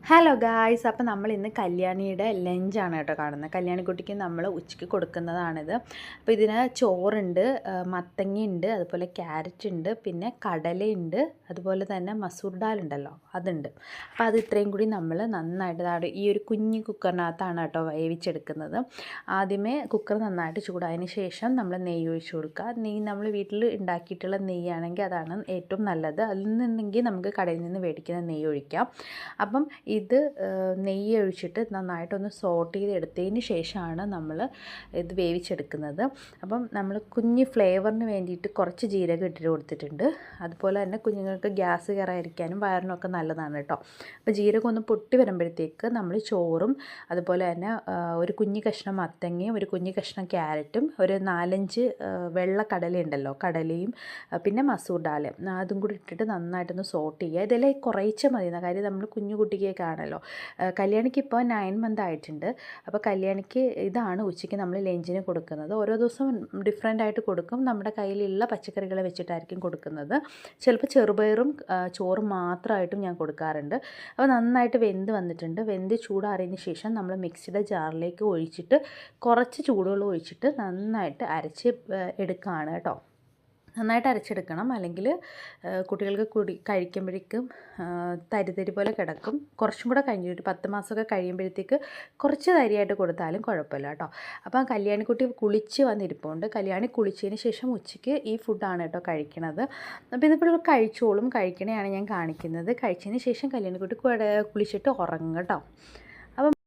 Hello guys, അപ്പോൾ നമ്മൾ ഇന്ന് കല്യാണിയുടെ ലഞ്ചാണ് കേട്ടോ കാണുന്നത്. കല്യാണിക്കുട്ടിക്ക് നമ്മൾ ഉച്ചയ്ക്ക് കൊടുക്കുന്നതാണിത്. അപ്പോൾ ഇതിന് ചോറുണ്ട്, മത്തങ്ങയുണ്ട്, അതുപോലെ ക്യാരറ്റ് ഉണ്ട്, പിന്നെ കടലയുണ്ട്, അതുപോലെ തന്നെ മസൂർ ദാൽ ഉണ്ടല്ലോ അതുണ്ട്. അപ്പോൾ അത് ഇത്രയും കൂടി നമ്മൾ നന്നായിട്ട് ഈ ഒരു കുഞ്ഞു കുക്കറിനകത്താണ് കേട്ടോ വേവിച്ചെടുക്കുന്നത്. ആദ്യമേ കുക്കർ നന്നായിട്ട് ചൂടായതിന് ശേഷം നമ്മൾ നെയ്യ് ഒഴിച്ച് കൊടുക്കുക. നെയ്യ് നമ്മൾ വീട്ടിൽ ഉണ്ടാക്കിയിട്ടുള്ള നെയ്യാണെങ്കിൽ അതാണ് ഏറ്റവും നല്ലത്. അതിൽ നിന്നുണ്ടെങ്കിൽ നമുക്ക് കടയിൽ നിന്ന് മേടിക്കുന്ന നെയ്യ് ഒഴിക്കാം. അപ്പം ഇത് നെയ്യ് ഒഴിച്ചിട്ട് നന്നായിട്ടൊന്ന് സോട്ട് ചെയ്തെടുത്തതിന് ശേഷമാണ് നമ്മൾ ഇത് വേവിച്ചെടുക്കുന്നത്. അപ്പം നമ്മൾ കുഞ്ഞ് ഫ്ലേവറിന് വേണ്ടിയിട്ട് കുറച്ച് ജീരകം ഇട്ടിട്ട് കൊടുത്തിട്ടുണ്ട്. അതുപോലെ തന്നെ കുഞ്ഞുങ്ങൾക്ക് ഗ്യാസ് കയറാതിരിക്കാനും വയറിനൊക്കെ നല്ലതാണ് കേട്ടോ. അപ്പോൾ ജീരകം ഒന്ന് പൊട്ടി വരുമ്പോഴത്തേക്ക് നമ്മൾ ചോറും അതുപോലെ തന്നെ ഒരു കുഞ്ഞ് കഷ്ണം മത്തങ്ങയും ഒരു കുഞ്ഞ് കഷ്ണം ക്യാരറ്റും ഒരു 4-5 വെള്ള കടലയുണ്ടല്ലോ, കടലയും പിന്നെ മസൂർ ദാൽ അതും കൂടി ഇട്ടിട്ട് നന്നായിട്ടൊന്ന് സോട്ട് ചെയ്യുക. ഇതെല്ലാം കുറേശ്ശെ മതി. കാര്യം നമ്മൾ കുഞ്ഞു കുട്ടിക്കൊക്കെ ആണല്ലോ. കല്യാണിക്ക് ഇപ്പോൾ 9 മന്ത് ആയിട്ടുണ്ട്. അപ്പോൾ കല്യാണിക്ക് ഇതാണ് ഉച്ചയ്ക്ക് നമ്മൾ ലഞ്ചിന് കൊടുക്കുന്നത്. ഓരോ ദിവസവും ഡിഫറെൻ്റ് ആയിട്ട് കൊടുക്കും. നമ്മുടെ കയ്യിലുള്ള പച്ചക്കറികളെ വെച്ചിട്ടായിരിക്കും കൊടുക്കുന്നത്. ചിലപ്പോൾ ചെറുപയറും ചോറും മാത്രമായിട്ടും ഞാൻ കൊടുക്കാറുണ്ട്. അപ്പോൾ നന്നായിട്ട് വെന്ത് വന്നിട്ടുണ്ട്. വെന്ത് ചൂടാറിയതിന് ശേഷം നമ്മൾ മിക്സിയുടെ ജാറിലേക്ക് ഒഴിച്ചിട്ട് കുറച്ച് ചൂടുവെള്ളം ഒഴിച്ചിട്ട് നന്നായിട്ട് അരച്ച് എടുക്കുകയാണ് കേട്ടോ. നന്നായിട്ട് അരച്ചെടുക്കണം, അല്ലെങ്കിൽ കുട്ടികൾക്ക് കഴിക്കുമ്പോഴേക്കും തരി പോലെ കിടക്കും. കുറച്ചും കൂടെ കഴിഞ്ഞ് ഒരു 10 മാസമൊക്കെ കഴിയുമ്പോഴത്തേക്ക് കുറച്ച് തരിയായിട്ട് കൊടുത്താലും കുഴപ്പമില്ല കേട്ടോ. അപ്പം കല്യാണിക്കുട്ടി കുളിച്ച് വന്നിരിപ്പുണ്ട്. കല്യാണി കുളിച്ചതിന് ശേഷം ഉച്ചയ്ക്ക് ഈ ഫുഡാണ് കേട്ടോ കഴിക്കണത്. അപ്പോൾ ഇതിപ്പോൾ കഴിച്ചോളും. കഴിക്കണയാണ് ഞാൻ കാണിക്കുന്നത്. കഴിച്ചതിന് ശേഷം കല്യാണിക്കുട്ടി കുളിച്ചിട്ട് ഉറങ്ങും കേട്ടോ. അപ്പം